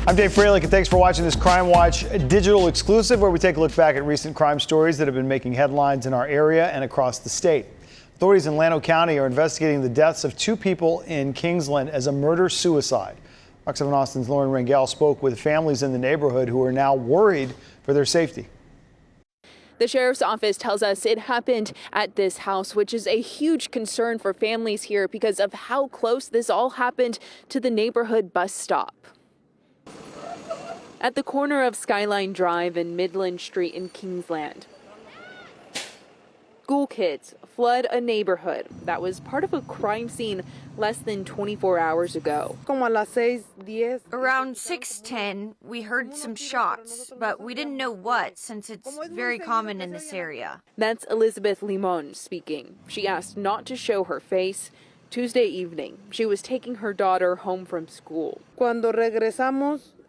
I'm Dave Froehlich, and thanks for watching this Crime Watch digital exclusive, where we take a look back at recent crime stories that have been making headlines in our area and across the state. Authorities in Llano County are investigating the deaths of 2 people in Kingsland as a murder-suicide. Fox 7 Austin's Lauren Rangel spoke with families in the neighborhood who are now worried for their safety. The sheriff's office tells us it happened at this house, which is a huge concern for families here because of how close this all happened to the neighborhood bus stop. At the corner of Skyline Drive and Midland Street in Kingsland, school kids flood a neighborhood that was part of a crime scene less than 24 hours ago. Around 6:10, we heard some shots, but we didn't know what since it's very common in this area. That's Elizabeth Limon speaking. She asked not to show her face. Tuesday evening, she was taking her daughter home from school.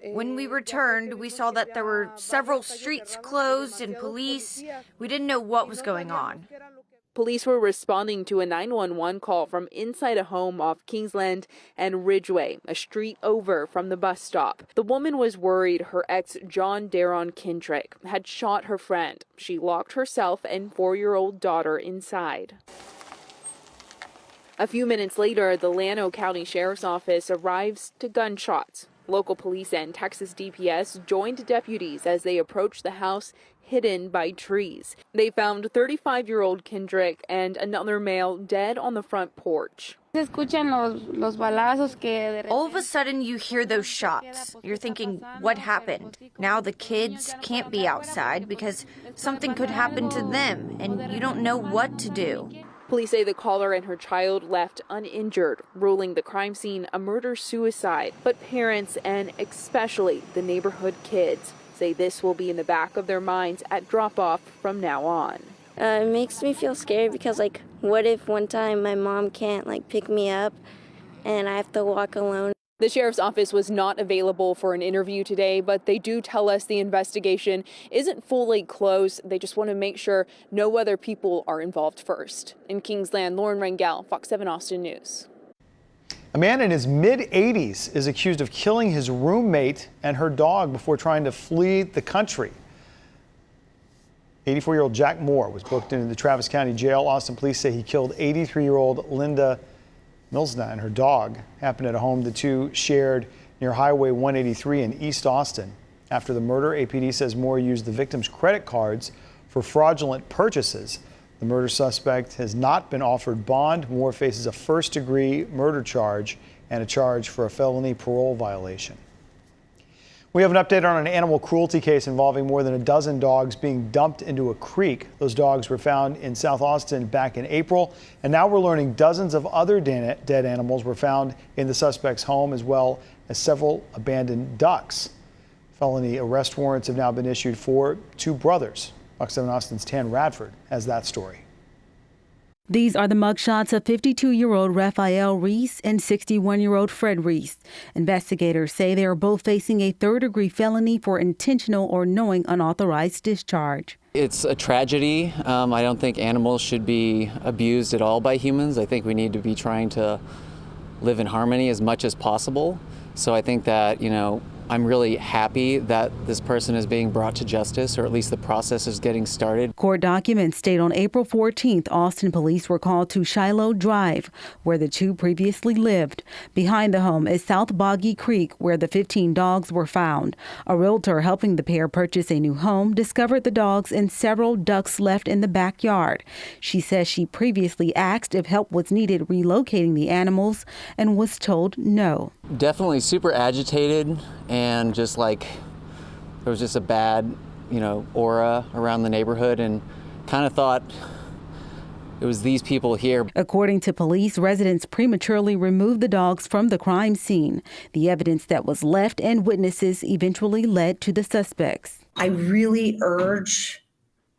When we returned, we saw that there were several streets closed and police. We didn't know what was going on. Police were responding to a 911 call from inside a home off Kingsland and Ridgeway, a street over from the bus stop. The woman was worried her ex, John Daron Kendrick, had shot her friend. She locked herself and 4-year-old daughter inside. A few minutes later, the Llano County Sheriff's Office arrives to gunshots. Local police and Texas DPS joined deputies as they approached the house hidden by trees. They found 35-year-old Kendrick and another male dead on the front porch. All of a sudden, you hear those shots. You're thinking, what happened? Now the kids can't be outside because something could happen to them, and you don't know what to do. Police say the caller and her child left uninjured, ruling the crime scene a murder-suicide. But parents, and especially the neighborhood kids, say this will be in the back of their minds at drop-off from now on. It makes me feel scared because, what if one time my mom can't, pick me up and I have to walk alone? The sheriff's office was not available for an interview today, but they do tell us the investigation isn't fully closed. They just want to make sure no other people are involved first. In Kingsland, Lauren Rangel, Fox 7 Austin News. A man in his mid-80s is accused of killing his roommate and her dog before trying to flee the country. 84-year-old Jack Moore was booked into the Travis County Jail. Austin police say he killed 83-year-old Linda Milsna and her dog. Happened at a home the two shared near Highway 183 in East Austin. After the murder, APD says Moore used the victim's credit cards for fraudulent purchases. The murder suspect has not been offered bond. Moore faces a first-degree murder charge and a charge for a felony parole violation. We have an update on an animal cruelty case involving more than a dozen dogs being dumped into a creek. Those dogs were found in South Austin back in April, and now we're learning dozens of other dead animals were found in the suspect's home, as well as several abandoned ducks. Felony arrest warrants have now been issued for 2 brothers. Fox 7 Austin's Tan Radford has that story. These are the mugshots of 52-year-old Raphael Reese and 61-year-old Fred Reese. Investigators say they are both facing a third-degree felony for intentional or knowing unauthorized discharge. It's a tragedy. I don't think animals should be abused at all by humans. I think we need to be trying to live in harmony as much as possible. So I think that, I'm really happy that this person is being brought to justice, or at least the process is getting started. Court documents state on April 14th, Austin police were called to Shiloh Drive, where the 2 previously lived. Behind the home is South Boggy Creek, where the 15 dogs were found. A realtor helping the pair purchase a new home discovered the dogs and several ducks left in the backyard. She says she previously asked if help was needed relocating the animals and was told no. Definitely super agitated, and just there was just a bad, aura around the neighborhood, and kind of thought it was these people here. According to police, residents prematurely removed the dogs from the crime scene. The evidence that was left and witnesses eventually led to the suspects. I really urge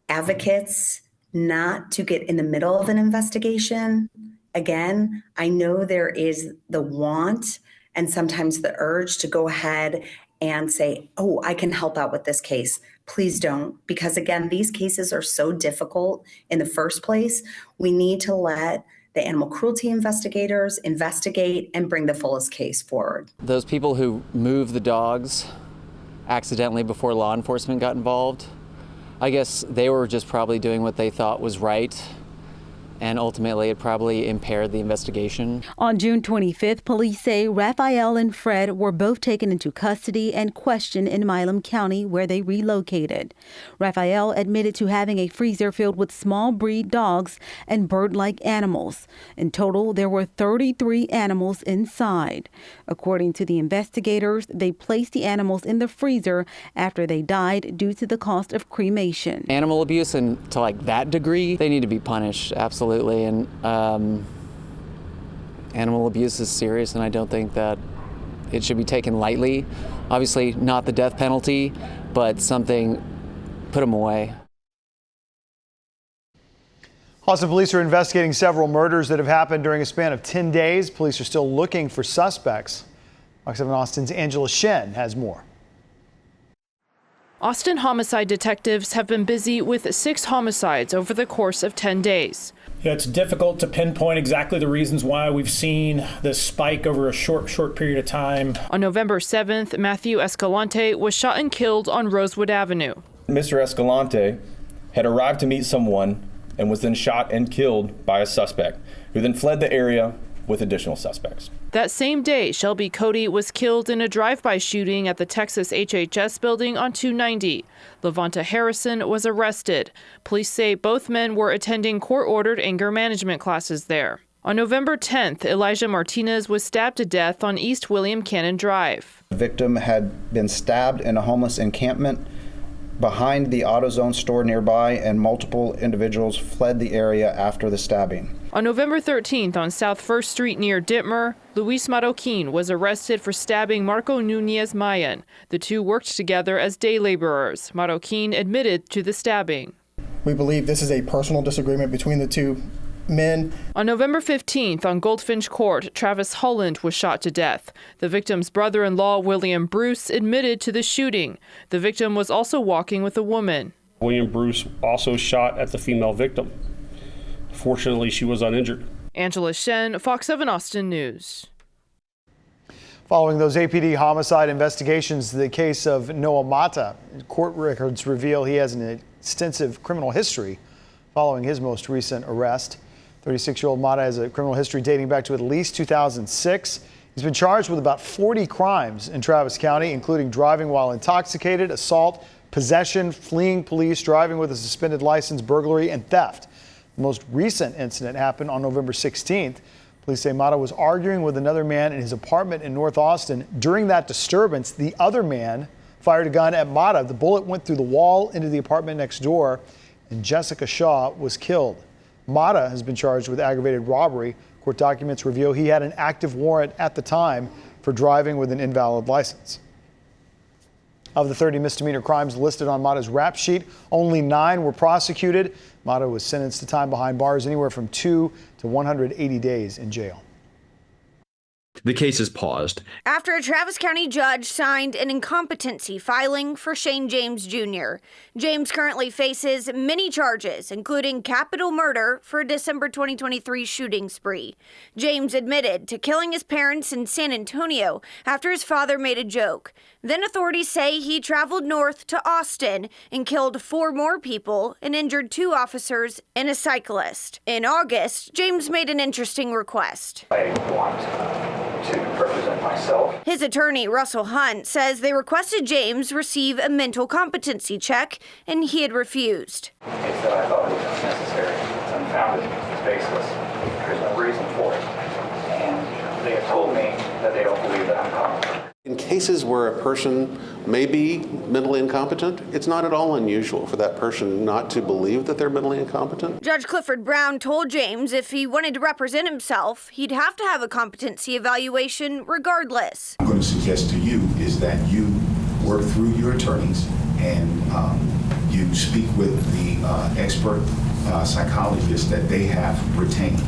advocates not to get in the middle of an investigation. Again, I know there is the want and sometimes the urge to go ahead and say, oh, I can help out with this case. Please don't, because again, these cases are so difficult in the first place. We need to let the animal cruelty investigators investigate and bring the fullest case forward. Those people who moved the dogs accidentally before law enforcement got involved, I guess they were just probably doing what they thought was right, and ultimately it probably impaired the investigation. On June 25th, police say Raphael and Fred were both taken into custody and questioned in Llano County, where they relocated. Raphael admitted to having a freezer filled with small breed dogs and bird-like animals. In total, there were 33 animals inside. According to the investigators, they placed the animals in the freezer after they died due to the cost of cremation. Animal abuse, and to like that degree, they need to be punished, absolutely. And animal abuse is serious, and I don't think that it should be taken lightly. Obviously not the death penalty, but something, put them away. Austin police are investigating several murders that have happened during a span of 10 days. Police are still looking for suspects. Fox 7 Austin's Angela Shen has more. Austin homicide detectives have been busy with 6 homicides over the course of 10 days. Yeah, it's difficult to pinpoint exactly the reasons why we've seen this spike over a short period of time. On November 7th, Matthew Escalante was shot and killed on Rosewood Avenue. Mr. Escalante had arrived to meet someone and was then shot and killed by a suspect, who then fled the area with additional suspects. That same day, Shelby Cody was killed in a drive-by shooting at the Texas HHS building on 290. Levanta Harrison was arrested. Police say both men were attending court-ordered anger management classes there. On November 10th, Elijah Martinez was stabbed to death on East William Cannon Drive. The victim had been stabbed in a homeless encampment behind the AutoZone store nearby, and multiple individuals fled the area after the stabbing. On November 13th on South 1st Street near Dittmer, Luis Marroquin was arrested for stabbing Marco Nunez Mayan. The two worked together as day laborers. Marroquin admitted to the stabbing. We believe this is a personal disagreement between the two men. On November 15th on Goldfinch Court, Travis Holland was shot to death. The victim's brother-in-law, William Bruce, admitted to the shooting. The victim was also walking with a woman. William Bruce also shot at the female victim. Fortunately, she was uninjured. Angela Shen, Fox 7 Austin News. Following those APD homicide investigations, the case of Noah Mata, court records reveal he has an extensive criminal history following his most recent arrest. 36-year-old Mata has a criminal history dating back to at least 2006. He's been charged with about 40 crimes in Travis County, including driving while intoxicated, assault, possession, fleeing police, driving with a suspended license, burglary, and theft. The most recent incident happened on November 16th. Police say Mata was arguing with another man in his apartment in North Austin. During that disturbance, the other man fired a gun at Mata. The bullet went through the wall into the apartment next door, and Jessica Shaw was killed. Mata has been charged with aggravated robbery. Court documents reveal he had an active warrant at the time for driving with an invalid license. Of the 30 misdemeanor crimes listed on Mata's rap sheet, only 9 were prosecuted. Mata was sentenced to time behind bars anywhere from 2 to 180 days in jail. The case is paused after a Travis County judge signed an incompetency filing for Shane James Jr. James currently faces many charges, including capital murder for a December 2023 shooting spree. James admitted to killing his parents in San Antonio after his father made a joke. Then authorities say he traveled north to Austin and killed 4 more people and injured 2 officers and a cyclist. In August, James made an interesting request. I want to represent myself. His attorney, Russell Hunt, says they requested James receive a mental competency check, and he had refused. It's that I thought it was unnecessary. It's unfounded. It's baseless. There's no reason for it. And they have told me that they don't believe that I'm competent. In cases where a person may be mentally incompetent, it's not at all unusual for that person not to believe that they're mentally incompetent. Judge Clifford Brown told James if he wanted to represent himself, he'd have to have a competency evaluation regardless. What I'm going to suggest to you is that you work through your attorneys and you speak with the expert psychologists that they have retained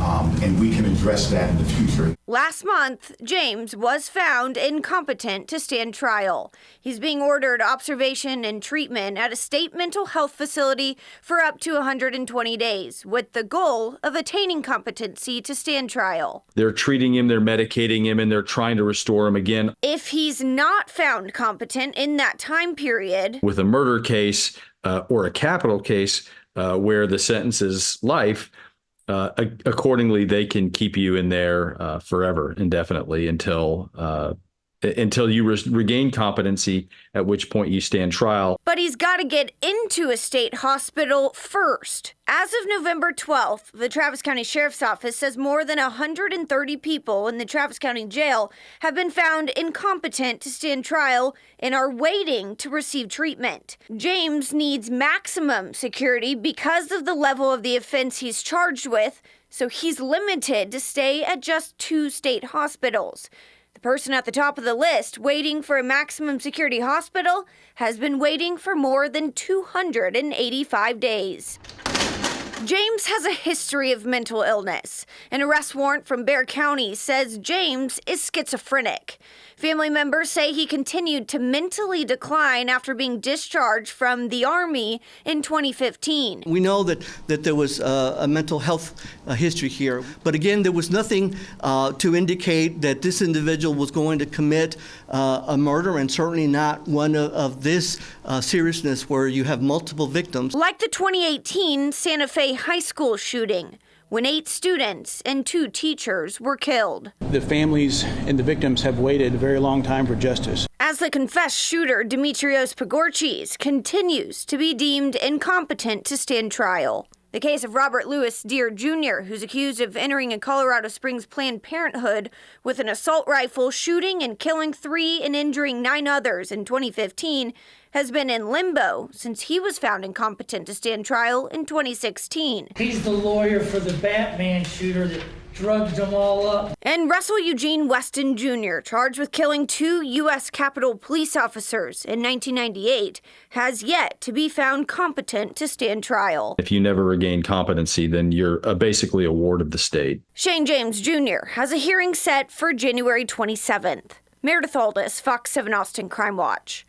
and we can address that in the future. Last month, James was found incompetent to stand trial. He's being ordered observation and treatment at a state mental health facility for up to 120 days, with the goal of attaining competency to stand trial. They're treating him, they're medicating him, and they're trying to restore him again. If he's not found competent in that time period, With a murder case or a capital case where the sentence is life, accordingly, they can keep you in there forever, indefinitely, until you regain competency, at which point you stand trial. but he's got to get into a state hospital first. As of November 12th, the Travis County Sheriff's Office says more than 130 people in the Travis County Jail have been found incompetent to stand trial and are waiting to receive treatment. James needs maximum security because of the level of the offense he's charged with, so he's limited to stay at just 2 state hospitals. The person at the top of the list waiting for a maximum security hospital has been waiting for more than 285 days. James has a history of mental illness. An arrest warrant from Bexar County says James is schizophrenic. Family members say he continued to mentally decline after being discharged from the Army in 2015. We know that there was a mental health history here, but again, there was nothing to indicate that this individual was going to commit a murder, and certainly not one of this seriousness where you have multiple victims. Like the 2018 Santa Fe High School shooting, when 8 students and 2 teachers were killed. The families and the victims have waited a very long time for justice. As the confessed shooter, Dimitrios Pagorchis, continues to be deemed incompetent to stand trial. The case of Robert Louis Deere Jr., who's accused of entering a Colorado Springs Planned Parenthood with an assault rifle, shooting and killing 3 and injuring 9 others in 2015, has been in limbo since he was found incompetent to stand trial in 2016. He's the lawyer for the Batman shooter that drugged them all up. And Russell Eugene Weston Jr., charged with killing 2 U.S. Capitol police officers in 1998, has yet to be found competent to stand trial. If you never regain competency, then you're basically a ward of the state. Shane James Jr. has a hearing set for January 27th. Meredith Aldis, Fox 7 Austin Crime Watch.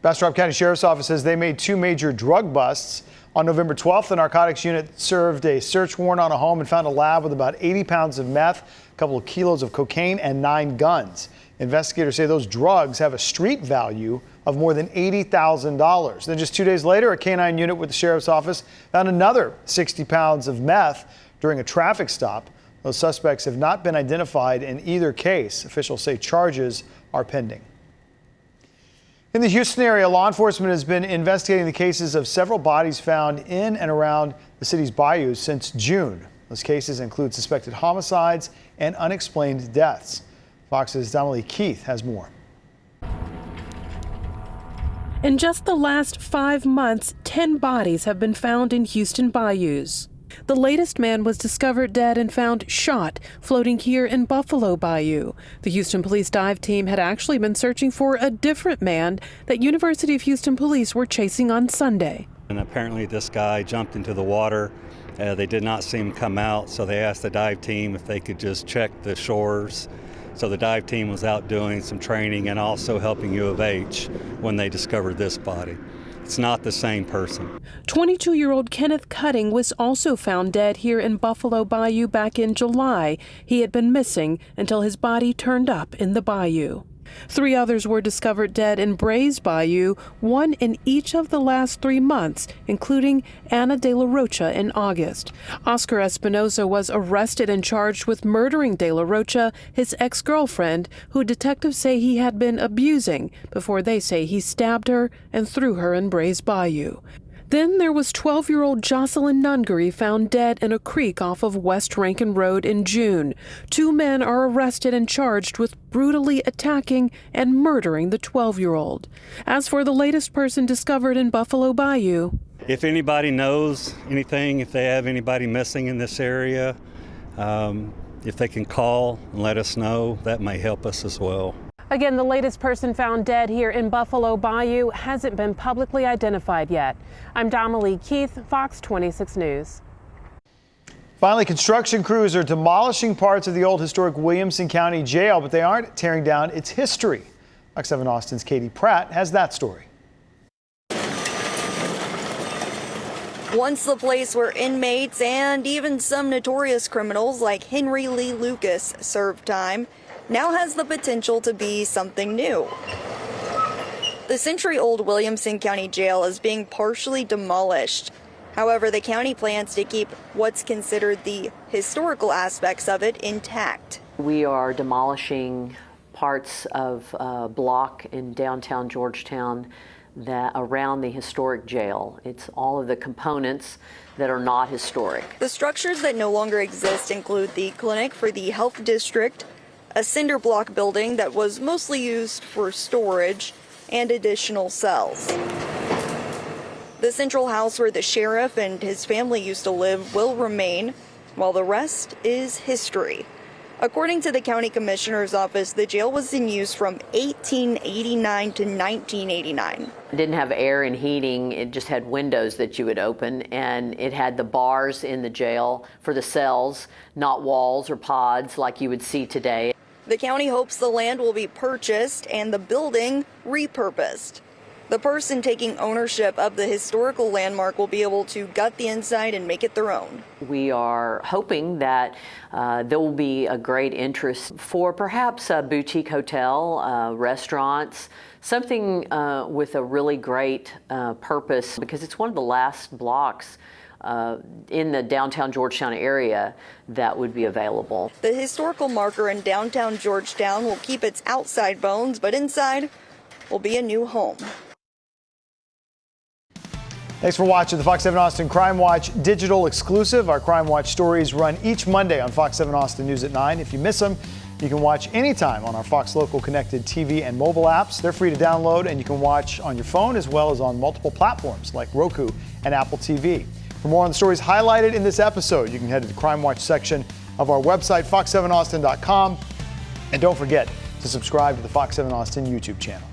Bastrop County Sheriff's Office says they made 2 major drug busts. On November 12th, the narcotics unit served a search warrant on a home and found a lab with about 80 pounds of meth, a couple of kilos of cocaine, and 9 guns. Investigators say those drugs have a street value of more than $80,000. Then just 2 days later, a canine unit with the Sheriff's Office found another 60 pounds of meth during a traffic stop. Those suspects have not been identified in either case. Officials say charges are pending. In the Houston area, law enforcement has been investigating the cases of several bodies found in and around the city's Bayou since June. Those cases include suspected homicides and unexplained deaths. Fox's Donnelly Keith has more. In just the last 5 months, 10 bodies have been found in Houston bayous. The latest man was discovered dead and found shot, floating here in Buffalo Bayou. The Houston Police dive team had actually been searching for a different man that University of Houston police were chasing on Sunday. And apparently this guy jumped into the water. They did not see him come out, so they asked the dive team if they could just check the shores. So the dive team was out doing some training and also helping U of H when they discovered this body. It's not the same person. 22-year-old Kenneth Cutting was also found dead here in Buffalo Bayou back in July. He had been missing until his body turned up in the bayou. 3 others were discovered dead in Brays Bayou, 1 in each of the last 3 months, including Ana De La Rocha in August. Oscar Espinoza was arrested and charged with murdering De La Rocha, his ex-girlfriend, who detectives say he had been abusing before they say he stabbed her and threw her in Brays Bayou. Then there was 12-year-old Jocelyn Nungery found dead in a creek off of West Rankin Road in June. 2 men are arrested and charged with brutally attacking and murdering the 12-year-old. As for the latest person discovered in Buffalo Bayou, If anybody knows anything, if they have anybody missing in this area, if they can call and let us know, that may help us as well. again, the latest person found dead here in Buffalo Bayou hasn't been publicly identified yet. I'm Donnelly Keith, Fox 26 News. Finally, construction crews are demolishing parts of the old historic Williamson County Jail, but they aren't tearing down its history. Fox 7 Austin's Katie Pratt has that story. Once the place where inmates and even some notorious criminals like Henry Lee Lucas served time, now has the potential to be something new. The century-old Williamson County Jail is being partially demolished. However, the county plans to keep what's considered the historical aspects of it intact. We are demolishing parts of a block in downtown Georgetown that around the historic jail. It's all of the components that are not historic. The structures that no longer exist include the clinic for the health district, a cinder block building that was mostly used for storage, and additional cells. The central house where the sheriff and his family used to live will remain, while the rest is history. According to the county commissioner's office, the jail was in use from 1889 to 1989. It didn't have air and heating, it just had windows that you would open, and it had the bars in the jail for the cells, not walls or pods like you would see today. The county hopes the land will be purchased and the building repurposed. The person taking ownership of the historical landmark will be able to gut the inside and make it their own. We are hoping that there will be a great interest for perhaps a boutique hotel, restaurants, something with a really great purpose, because it's one of the last blocks in the downtown Georgetown area that would be available. The historical marker in downtown Georgetown will keep its outside bones, but inside will be a new home. Thanks for watching the Fox 7 Austin Crime Watch digital exclusive. Our Crime Watch stories run each Monday on Fox 7 Austin News at 9. If you miss them, you can watch anytime on our Fox Local connected TV and mobile apps. They're free to download, and you can watch on your phone as well as on multiple platforms like Roku and Apple TV. For more on the stories highlighted in this episode, you can head to the Crime Watch section of our website, fox7austin.com. And don't forget to subscribe to the Fox 7 Austin YouTube channel.